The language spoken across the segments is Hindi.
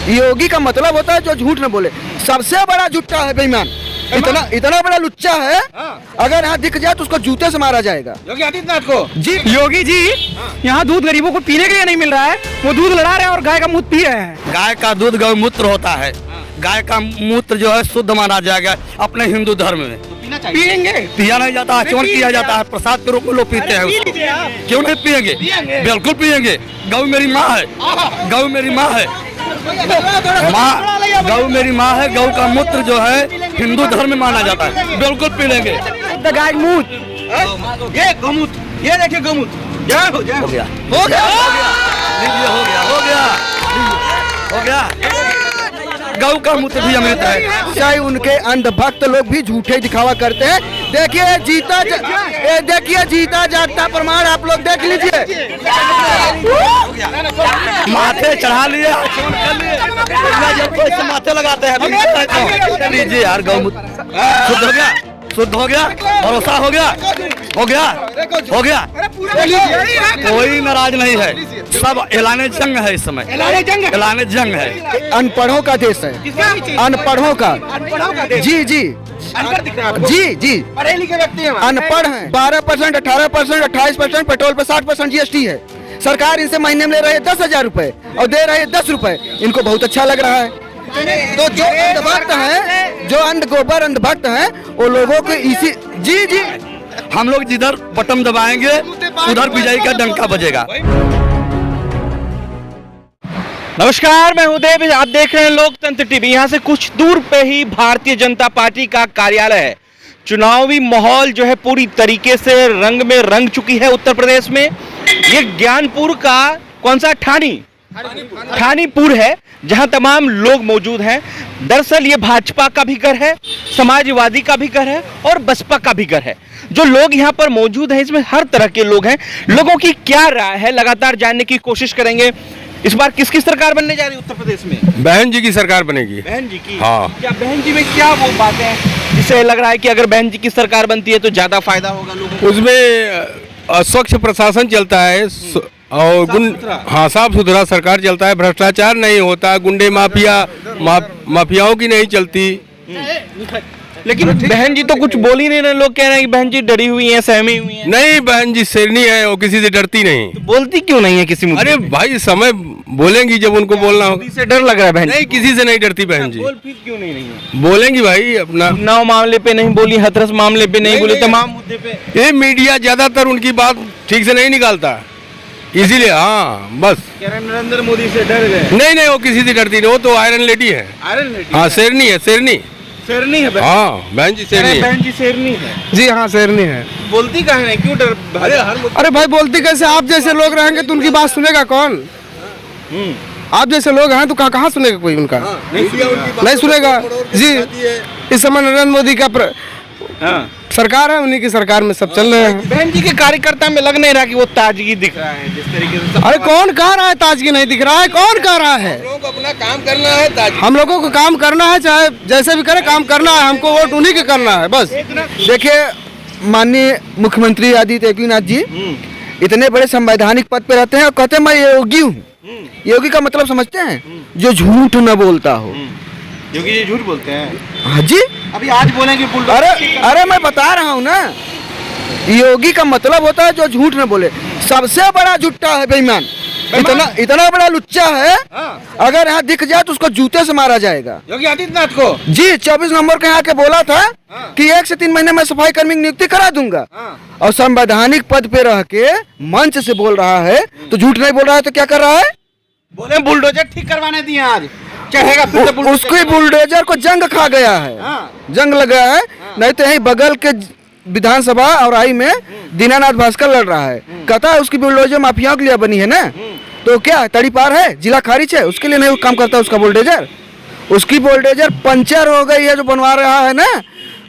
योगी का मतलब होता है जो झूठ न बोले। सबसे बड़ा झूठा है बेईमान, इतना बड़ा लुच्चा है। अगर यहाँ दिख जाए तो उसको जूते से मारा जाएगा। योगी आदित्यनाथ को जी योगी जी यहाँ दूध गरीबों को पीने के लिए नहीं मिल रहा है, वो दूध लड़ा रहे हैं और गाय का मूत्र पी रहे हैं। गाय का दूध गौमूत्र होता है, गाय का मूत्र जो है शुद्ध माना जाएगा अपने हिंदू धर्म में। पिएंगे? पिया नहीं जाता है, चौन किया जाता है, प्रसाद के रूप में लोग पीते हैं उसको। क्यों नहीं पिएंगे? बिल्कुल पिएंगे। गौ मेरी माँ है, गौ मेरी माँ है, गौ मेरी माँ है। गौ का मूत्र जो है हिंदू धर्म में माना जाता है, बिल्कुल पी लेंगे। गाय मूत्र, ये गौमूत्र, ये देखिए गौमूत्र। जय हो, जय हो गया, हो गया, हो गया, हो गया, हो गया। गौ का मूत्र भी अमृत है। चाहे उनके अंधभक्त लोग भी झूठे दिखावा करते हैं। देखिए जीता जागता प्रमाण आप लोग देख लीजिए। माथे चढ़ा लिए, कोई माथे लगाते हैं। लीजिए यार, गौमूत्र शुद्ध हो गया, शुद्ध हो गया, भरोसा हो गया, हो गया, हो गया। कोई नाराज नहीं है, सब ऐलाने जंग है इस समय, ऐलाने जंग है। अनपढ़ों का देश है, अनपढ़ों का। जी जी जी जी पढ़े लिखे व्यक्ति हैं, अनपढ़ हैं। 12%, 18%, 28%, पेट्रोल पे 60% GST है। सरकार इनसे महीने में ले रही है 10,000 रुपए और दे रही है 10 रुपए। इनको बहुत अच्छा लग रहा है। तो जो अंधभक्त हैं, जो गोबर अंधभक्त हैं, वो लोगों को इसी जी जी हम लोग जिधर बटन दबाएंगे उधर विजयी का डंका बजेगा। नमस्कार, मैं हूं देव, आप देख रहे हैं लोकतंत्र टीवी। यहाँ से कुछ दूर पे ही भारतीय जनता पार्टी का कार्यालय है। चुनावी माहौल जो है पूरी तरीके से रंग में रंग चुकी है उत्तर प्रदेश में। ये ज्ञानपुर का कौन सा ठानीपुर है, जहां तमाम लोग मौजूद हैं। दरअसल ये भाजपा का भी घर है, समाजवादी का भी घर है और बसपा का भी घर है। जो लोग यहाँ पर मौजूद हैं इसमें हर तरह के लोग हैं। लोगों की क्या राय है लगातार जानने की कोशिश करेंगे। इस बार किसकी सरकार बनने जा रही है उत्तर प्रदेश में? बहन जी की सरकार बनेगी। बहन जी की? हाँ। क्या बहन जी में क्या वो बातें हैं जिससे लग रहा है कि अगर बहन जी की सरकार बनती है तो ज्यादा फायदा होगा लोगों को? उसमें स्वच्छ प्रशासन चलता है और हाँ, साफ सुथरा सरकार चलता है, भ्रष्टाचार नहीं होता, गुंडे माफियाओं की नहीं चलती। लेकिन बहन जी तो कुछ बोल ही नहीं रहे। लोग कह रहे हैं कि बहन जी डरी हुई हैं, सहमी हुई हैं। नहीं, बहन जी शेरनी है, वो किसी से डरती नहीं। तो बोलती क्यों नहीं है किसी मुद्दे? अरे भाई, समय बोलेंगी जब उनको बोलना होगा। किसी से डर लग रहा है बहन? नहीं, किसी से नहीं डरती बहन जी। बोल फिर क्यों नहीं है? बोलेंगी भाई अपना। चुनाव मामले पे नहीं बोली, हाथरस मामले पे नहीं बोली, तमाम मुद्दे पे। ये मीडिया ज्यादातर उनकी बात ठीक से नहीं निकालता, इसीलिए। हाँ, बस नरेंद्र मोदी से डर गए? नहीं, वो किसी से डरती नहीं, वो तो आयरन लेडी है। Iron lady? हाँ, शेरनी है, शेरनी है। हाँ, बहन जी शेरनी है। बहन जी शेरनी है? जी हाँ, शेरनी है। बोलती काहे नहीं, क्यों डर? अरे भाई, बोलती कैसे? आप जैसे लोग रहेंगे तो उनकी बात सुनेगा कौन? आप जैसे लोग हैं तो कहाँ सुनेगा कोई उनका? नहीं सुनेगा जी। इस समय नरेंद्र मोदी का सरकार है, उन्हीं की सरकार में सब चल रहे हैं। बहन जी के कार्यकर्ता में लग नहीं रहा कि वो ताजगी दिख रहा है जिस तरीके से। अरे कौन कह रहा है ताजगी नहीं दिख रहा है? कौन कह रहा है? हम लोगों को अपना काम करना है, हम लोगों को काम करना है, चाहे जैसे भी करे काम करना है। हमको वोट उन्हीं के करना है बस। देखिए, माननीय मुख्यमंत्री आदित्यनाथ जी इतने बड़े संवैधानिक पद पे रहते हैं और कहते हैं मैं योगी हूँ। योगी का मतलब समझते हैं? जो झूठ न बोलता हो। योगी जी झूठ बोलते हैं? हाँ जी। अभी आज बोलेंगे अरे मैं बता रहा हूँ ना, योगी का मतलब होता है जो झूठ न बोले। सबसे बड़ा झूठा है बेईमान, इतना बड़ा लुच्चा है। अगर यहाँ दिख जाए तो उसको जूते से मारा जाएगा। योगी आदित्यनाथ को? जी, 24 नवंबर को यहाँ के बोला था कि 1 से 3 महीने में सफाई कर्मी की नियुक्ति करा दूंगा। और संवैधानिक पद पे रह के मंच से बोल रहा है तो झूठ नहीं बोल रहा है तो क्या कर रहा है? बोले बुलडोजर ठीक करवाने दिए आज, चढ़ेगा फिर से उसके बुलडोजर को जंग खा गया है। जंग लगा है। नहीं तो यही बगल के विधानसभा और आई में दीनानाथ भास्कर लड़ रहा है। कहता है उसकी बुलडोजर माफियाओं के लिए बनी है ना, तो क्या तड़ी पार है, जिला खारिज है, उसके लिए नहीं काम करता उसका बुलडोजर। उसकी बुलडोजर पंचर हो गई है जो बनवा रहा है ना,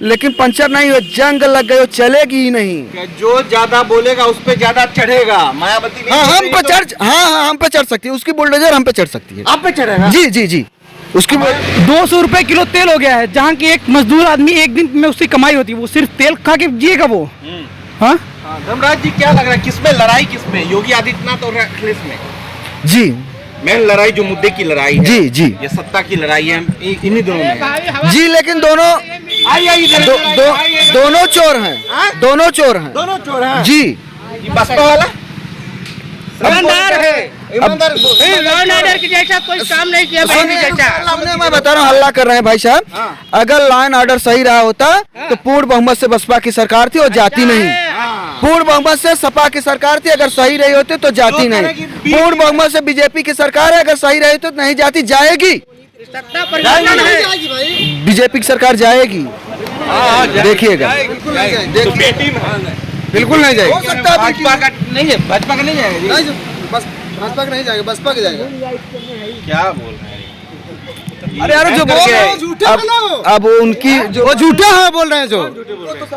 लेकिन पंचर नहीं हो, जंग लग गई, चलेगी ही नहीं। जो ज्यादा बोलेगा उस पे ज्यादा चढ़ेगा। मायावती हाँ, हम पे चढ़ सकती है उसकी बुलडोजर, हम पे चढ़ सकती है। आप पे चढ़ेगा? जी जी जी। उसकी 200 रुपए किलो तेल हो गया है, जहाँ की एक मजदूर आदमी एक दिन में उसकी कमाई होती है, वो सिर्फ तेल खा के जिएगा वो। हाँ, धर्मराज जी क्या लग रहा है, किसमें लड़ाई, किसमें, योगी आदित्यनाथ और अखिलेश में? जी, मेन लड़ाई जो मुद्दे की लड़ाई है, जी जी ये सत्ता की लड़ाई है, इन्हीं दोनों में है। जी, लेकिन दोनों दोनों चोर हैं, दोनों चोर हैं, दोनों चोर हैं जी। ये बसपा वाला ईमानदार है, ईमानदार ऑर्डर की जैसा कोई काम नहीं किया बहनी जैसा। सामने मैं बता रहा हूँ, हल्ला कर रहे हैं भाई साहब। अगर लॉ एंड ऑर्डर सही रहा होता तो पूर्ण बहुमत से बसपा की सरकार थी और जाती नहीं। पूर्ण बहुमत से सपा की सरकार थी, अगर सही रही होती तो जाती नहीं। पूर्ण बहुमत से बीजेपी की सरकार है, अगर सही रही तो नहीं जाती, जाएगी। बीजेपी की सरकार जाएगी, देखिएगा। तो बेटी बिल्कुल नहीं जाएगी। भाजपा का नहीं है, भाजपा का नहीं जाएगा जी। नहीं, बस भाजपा का नहीं जाएगा, बसपा के जाएगा। क्या बोल रहे हैं? अरे यार जो बोल रहे हैं झूठे अब उनकी वो झूठे हैं, बोल रहे हैं जो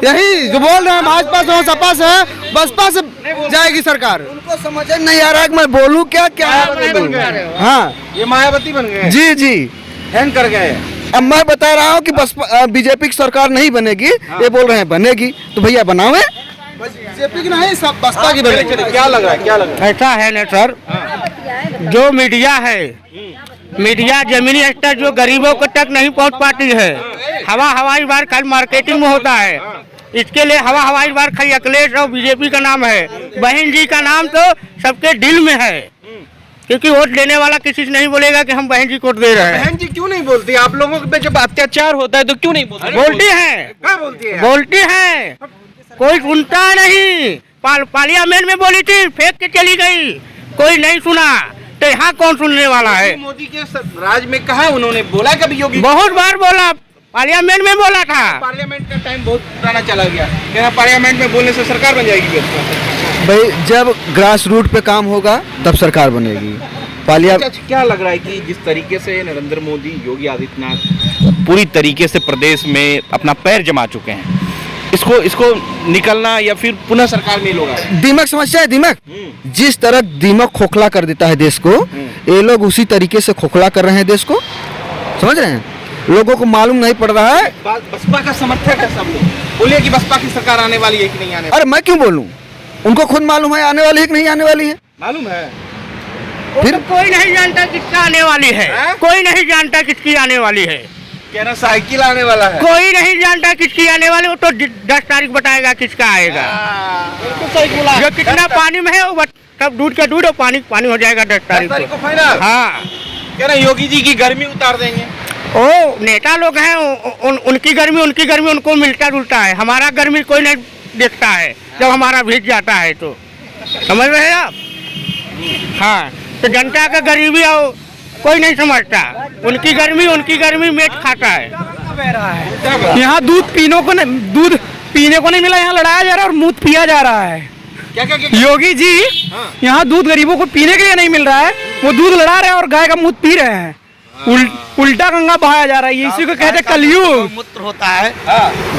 यही जो बोल रहे हैं भाजपा से सपा से बसपा से जाएगी सरकार। उनको समझ नहीं आ रहा है कि मैं बोलूँ क्या क्या। हाँ ये मायावती बन गए, जी जी, हैंग कर गए। अब मैं बता रहा हूँ कि बसपा बीजेपी की सरकार नहीं बनेगी, ये बोल रहे हैं बनेगी, तो भैया बनावे। बीजेपी की नहीं, सब बसपा की बनेगी। क्या लग रहा है, क्या लग रहा है? ऐसा है ना सर, जो मीडिया है, मीडिया जमीनी स्तर जो गरीबों को तक नहीं पहुंच पाती है। हवाई बार खाली मार्केटिंग में होता है। इसके लिए हवाई बार खाली अखिलेश और बीजेपी का नाम है। बहन जी का नाम तो सबके दिल में है, क्योंकि वोट देने वाला किसी से नहीं बोलेगा कि हम बहन जी को दे रहे हैं। बहन जी क्यों नहीं बोलती? आप लोगों पे जब अत्याचार होता है तो क्यों नहीं बोलती? बोलती है, क्या बोलती है? बोलती है, कोई सुनता नहीं। पार्लियामेंट में बोली थी, फेंक के चली गई, कोई नहीं सुना। तो यहाँ कौन सुनने वाला है? मोदी के राज में कहा उन्होंने बोला कभी? योगी बहुत बार बोला, पार्लियामेंट में बोला था। पार्लियामेंट का टाइम बहुत पुराना चला गया, क्या पार्लियामेंट में बोलने से सरकार बन जाएगी? भाई जब ग्रास रूट पे काम होगा तब सरकार बनेगी। अच्छा, क्या लग रहा है कि जिस तरीके से नरेंद्र मोदी, योगी आदित्यनाथ पूरी तरीके से प्रदेश में अपना पैर जमा चुके हैं, इसको निकलना या फिर पुनः सरकार में लोग आए? दीमक समस्या है, दीमक। जिस तरह दीमक खोखला कर देता है देश को, ये लोग उसी तरीके से खोखला कर रहे हैं देश को, समझ रहे हैं? लोगों को मालूम नहीं पड़ रहा है। बसपा का समर्थक है सब लोग, बोलिए कि बसपा की सरकार आने वाली है कि नहीं आने वाली? अरे मैं क्यों बोलूं, उनको खुद मालूम है आने वाली है कि नहीं आने वाली है। मालूम है, फिर तो कोई नहीं जानता किसका आने वाली है, कोई नहीं जानता किसकी आने वाली है। कह रहा साइकिल आने वाला है। कोई नहीं जानता किसकी आने वाली, वो तो 10 तारीख बताएगा किसका आएगा। जो कितना पानी में है वो सब दूध का दूध और पानी हो जाएगा 10 तारीख को फाइनल। हाँ, कह रहे योगी जी की गर्मी उतार देंगे। ओ नेता लोग हैं, उनकी गर्मी उनको मिलता जुलता है। हमारा गर्मी कोई नहीं देखता है, जब हमारा भीग जाता है तो, समझ रहे हैं आप? हाँ, तो जनता का गरीबी और कोई नहीं समझता। उनकी गर्मी मेट खाता है। यहाँ दूध पीने को नहीं मिला, यहाँ लड़ाया जा रहा है और मूत पिया जा रहा है। क्या? योगी जी यहाँ दूध गरीबों को पीने के लिए नहीं मिल रहा है, वो दूध लड़ा रहे हैं और गाय का मूत पी रहे हैं। उल्टा गंगा बहाया जा रहा है, इसी को कहते हैं कलयुग। मूत्र होता है,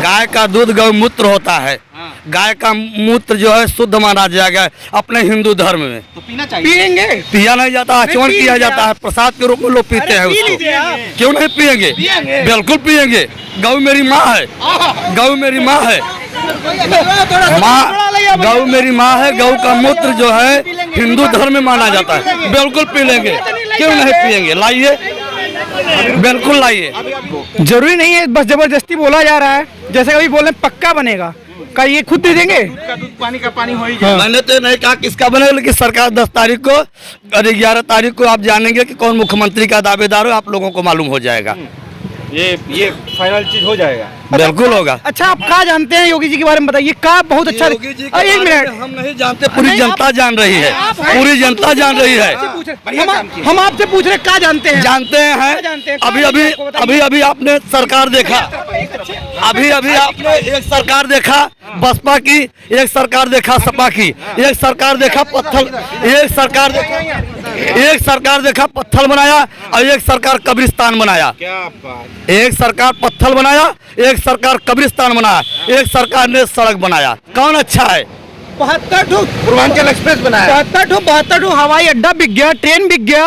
गाय का दूध गौमूत्र होता है। गाय का मूत्र जो है शुद्ध माना जाएगा अपने हिंदू धर्म में, तो पीना चाहिए। पियेंगे, पिया नहीं जाता, आचमन किया जाता है, प्रसाद के रूप में लोग पीते हैं उसको। क्यों नहीं पियेंगे? बिल्कुल पियेंगे। गौ मेरी माँ है, गौ मेरी माँ है, गौ मेरी माँ है। गौ का मूत्र जो है हिंदू धर्म में माना जाता है, बिल्कुल पी लेंगे। क्यों नहीं पियेंगे? लाइए, बिल्कुल लाइए। जरूरी नहीं है, बस जबरदस्ती बोला जा रहा है। जैसे कभी बोले पक्का बनेगा, क्या ये खुद दे देंगे? का दूध पानी का पानी हो ही जाएगा। मैंने तो नहीं कहा किसका बनेगा, लेकिन सरकार 10 तारीख को और 11 तारीख को आप जानेंगे कि कौन मुख्यमंत्री का दावेदार हो, आप लोगों को मालूम हो जाएगा। ये फाइनल चीज हो जाएगा, बिल्कुल होगा। अच्छा, आप क्या जानते हैं योगी जी के बारे में बताइए? क्या बहुत अच्छा। योगी जी के अरे एक बारे में मिनट, हम नहीं जानते, पूरी जनता जान रही है, पूरी जनता जान रही है। हम आपसे पूछ रहे क्या जानते हैं? जानते हैं। अभी आपने सरकार देखा, अभी आपने एक सरकार देखा बसपा की, एक सरकार देखा सपा की, एक सरकार देखा पत्थल बनाया और एक सरकार कब्रिस्तान बनाया। क्या बात। एक सरकार पत्थल बनाया, एक सरकार कब्रिस्तान बनाया, एक सरकार ने सड़क बनाया। कौन अच्छा है? 72 पूर्वांचल एक्सप्रेस बनाया, 72 हवाई अड्डा बिक गया, ट्रेन बिक गया।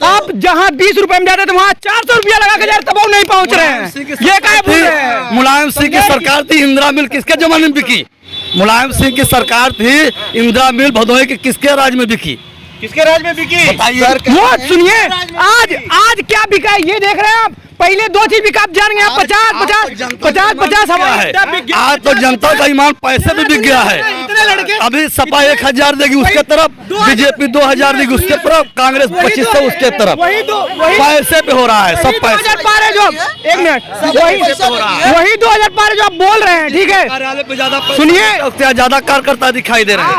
आप जहाँ 20 रुपए में जाते थे वहाँ 400 रुपया लगा के जा रहे, तब वो नहीं पहुँच रहे हैं। ये क्या बोल रहे हैं? मुलायम सिंह की सरकार थी, इंदिरा मिल किसके जमाने में बिकी? मुलायम सिंह की सरकार थी, इंदिरा मिल भदोही के किसके राज में बिकी? किसके राज में बिकी? वो सुनिए, आज क्या बिका है ये देख रहे हैं आप। पहले 2 चीज बिका, आप जान गए 50 हवाई। आज तो जनता का ईमान पैसे भी बिक गया है। अभी सपा 1000 देगी उसके तरफ, बीजेपी 2000 देगी उसके तरफ, कांग्रेस 2500 उसके तरफ। पैसे पे हो रहा है सब पैसे। 2012 जो एक मिनट वही 2012 जो आप बोल रहे हैं, ठीक है। कार्यालय पे ज्यादा सुनिए, उससे ज्यादा कार्यकर्ता दिखाई दे रहे हैं।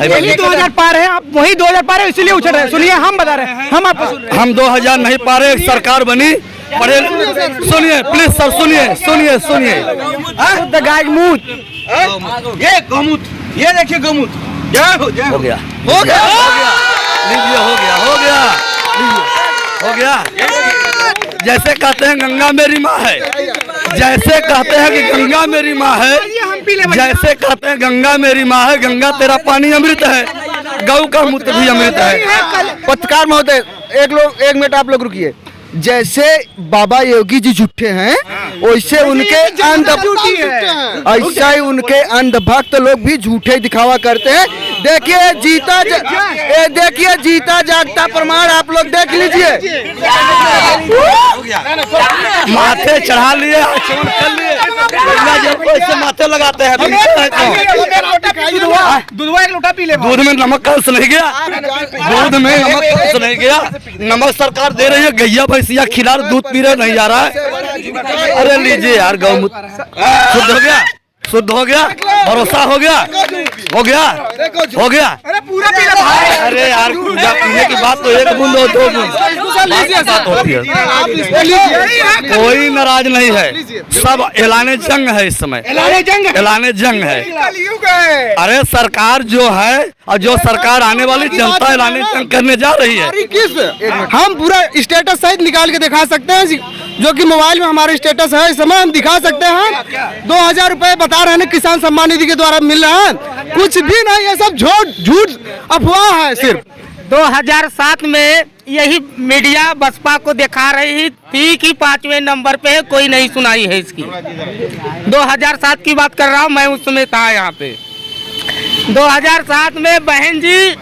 वही 2000 पार है, आप वही 2000 पार है इसलिए उछल रहे हैं। सुनिए, हम बता रहे हैं, हम आपको हम 2000 नहीं पा रहे, एक सरकार बनी पढ़े। सुनिए प्लीज सर, सुनिए। ये गौमूत्र, ये देखिए गौमूत्र। हो गया लीजिए, हो गया। जैसे कहते हैं गंगा मेरी माँ है, जैसे कहते हैं कि गंगा मेरी माँ है, जैसे कहते हैं गंगा मेरी माँ है, गंगा तेरा पानी अमृत है, गौ का मूत्र भी अमृत है। पत्रकार महोदय, एक मिनट आप लोग रुकिए। जैसे बाबा योगी जी झूठे हैं, वैसे उनके ऐसा ही उनके अंधभक्त लोग भी झूठे दिखावा करते हैं। देखिए जीता जागता प्रमाण आप लोग देख लीजिए। माथे चढ़ा लिए, आचमन कर लिए, ऐसे माथे लगाते हैं। दूधवा एक लोटा पी ले। दूध में नमक का अंश नहीं गया, नमक सरकार दे रही है, गैया भैंसिया खिला दूध पी रहे, नहीं जा रहा है। अरे लीजिए यार, गौमूत्र शुद्ध हो गया, भरोसा हो गया। अरे पूरा पी ले भाई। अरे यार, पीने की बात तो 1 बूंद और 2 बूंद बात होती है। कोई नाराज नहीं है, सब ऐलाने जंग है इस समय, ऐलाने जंग है। अरे सरकार जो है और जो सरकार आने वाली जनता ऐलाने जंग करने जा रही है। हम पूरा स्टेटस सहित निकाल के दिखा सकते हैं, जो कि मोबाइल में हमारे स्टेटस है, इस समय हम दिखा सकते हैं। 2000 रुपए बता रहे हैं किसान सम्मान निधि के द्वारा मिल रहा है, कुछ भी नहीं, ये सब झूठ अफवाह है सिर्फ। 2007 में यही मीडिया बसपा को दिखा रही थी कि 5वें नंबर पे, कोई नहीं सुनाई है इसकी। 2007 की बात कर रहा हूँ मैं, उस समय था यहाँ पे। 2007 में बहन जी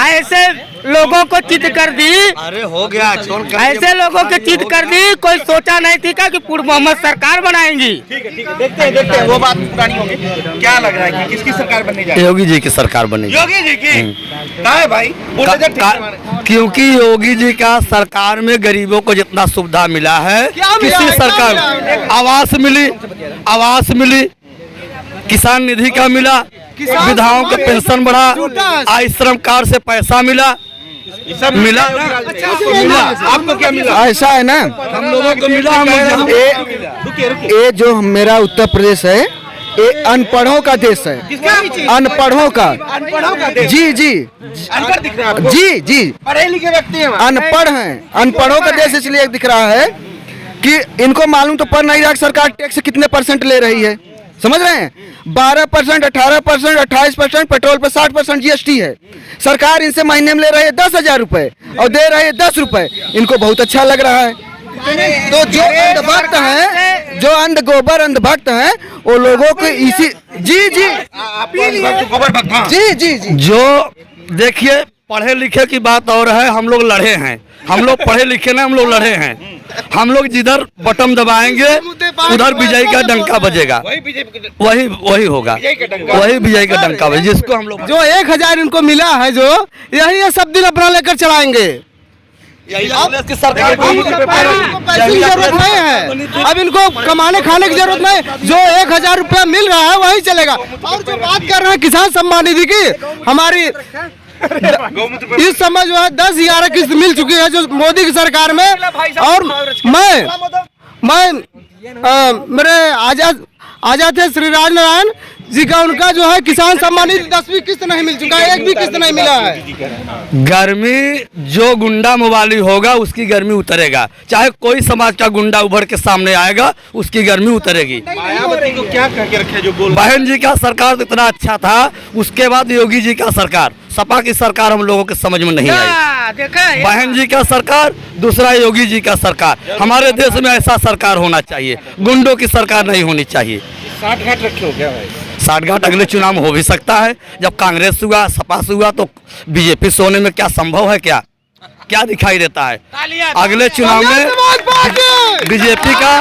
ऐसे लोगों को चित कर दी। अरे हो गया, ऐसे लोगों के चित कर दी, कोई सोचा नहीं थी कि पूर्व मोहम्मद सरकार बनाएंगी। ठीक है, देखते हैं वो बात पुरानी होगी। क्या लग रहा है कि किसकी सरकार बनने जा रही है? योगी जी की सरकार बनेगी। योगी जी की? कहाँ है भाई? क्योंकि योगी जी का सरकार में गरीबों को जितना सुविधा मिला है, किसी सरकार में आवास मिली, किसान निधि का मिला, विधवाओं के पेंशन बढ़ा, आश्रम कार्ड से पैसा मिला, मिला। आपको क्या मिला? ऐसा है ना, हम लोगों को मिला। ये जो मेरा उत्तर प्रदेश है, ये अनपढ़ों का देश है। अनपढ़ों का जी अनपढ़ दिख रहा है आपको? जी पढ़े लिखे व्यक्ति हैं, अनपढ़ हैं। अनपढ़ों का देश इसलिए दिख रहा है कि इनको मालूम तो पड़ नहीं रहा सरकार टैक्स कितने % ले रही है। समझ रहे हैं? 12%, 18%, 28%, पेट्रोल पर 60% GST है। सरकार इनसे महीने में ले रही है 10,000 रुपए और दे रही है 10 रुपए। इनको बहुत अच्छा लग रहा है। तो जो अंधभक्त हैं, जो अंधभक्त हैं, वो लोगों को इसी जी जो देखिए, पढ़े लिखे की बात और है, हम लोग लड़े हैं, हम लोग पढ़े लिखे ना, हम लोग लड़े हैं। हम लोग जिधर बटन दबाएंगे उधर विजय का डंका बजेगा, वही होगा, वही विजय का डंका बजेगा, जिसको हम लोग जो 1000 इनको मिला है, जो यही सब दिन अपना लेकर चलाएंगे। की सरकार पैसे की जरूरत नहीं है, अब इनको कमाने खाने की जरूरत नहीं। जो 1000 रुपया मिल रहा है वही चलेगा। और जो बात कर रहे हैं किसान सम्मान निधि की, हमारी इस समय जो है 10-11 किस्त मिल चुकी है जो मोदी की सरकार में। और मैं मेरे आजाद थे श्री राज नारायण जी का, उनका जो है किसान सम्मान निधि 10वीं किस्त नहीं मिल चुका है, 1 भी किस्त नहीं मिला है। गर्मी जो गुंडा मवाली होगा उसकी गर्मी उतरेगा, चाहे कोई समाज का गुंडा उभर के सामने आएगा उसकी गर्मी उतरेगी। मायावती को क्या करके रखे जो बोल? बहन जी का सरकार तो इतना अच्छा था, उसके बाद योगी जी का सरकार सपा की सरकार हम लोगों के समझ में नहीं आई। देखा बहन जी का सरकार, दूसरा योगी जी का सरकार। हमारे देश में ऐसा सरकार होना चाहिए, गुंडों की सरकार नहीं होनी चाहिए। 60 घाट रखे हो क्या भाई? 60 घाट अगले चुनाव में हो भी सकता है। जब कांग्रेस से हुआ, सपा से हुआ, तो बीजेपी से होने में क्या संभव है? क्या दिखाई देता है? अगले चुनाव में बीजेपी का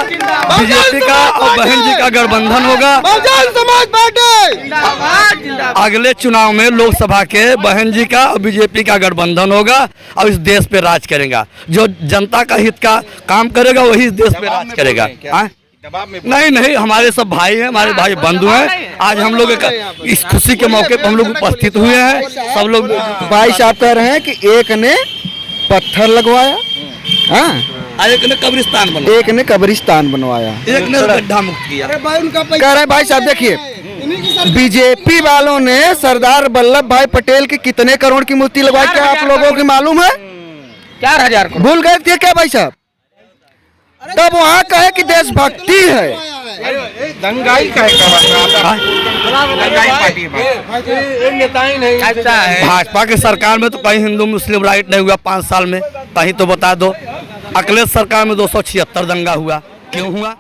और बहन जी का गठबंधन होगा। अगले चुनाव में लोकसभा के बहन जी का और बीजेपी का गठबंधन होगा और इस देश पे राज करेगा। जो जनता का हित का काम करेगा वही इस देश पे राज करेगा। नहीं, हमारे सब भाई हैं, हमारे भाई बंधु हैं। आज हम लोग इस खुशी के मौके पर हम लोग उपस्थित हुए हैं। सब लोग भाई साहब कह रहे हैं कि एक ने पत्थर लगवाया, हाँ, एक ने कब्रिस्तान बनवाया, एक ने कब्रिस्तान बनवाया, एक ने गड्ढा मुक्त किया। कह रहे भाई साहब देखिए, बीजेपी वालों ने सरदार वल्लभ भाई पटेल की कितने करोड़ की मूर्ति लगवाई, क्या आप लोगों को मालूम है? 4000 करोड़। भूल गए थे क्या भाई साहब? तब वहाँ कहे कि देशभक्ति है। दंगाई का पार्टी ऐसा है। भाजपा के सरकार में तो कहीं हिंदू मुस्लिम राइट नहीं हुआ 5 साल में, कहीं तो बता दो। अखिलेश सरकार में 276 दंगा हुआ। क्यों हुआ?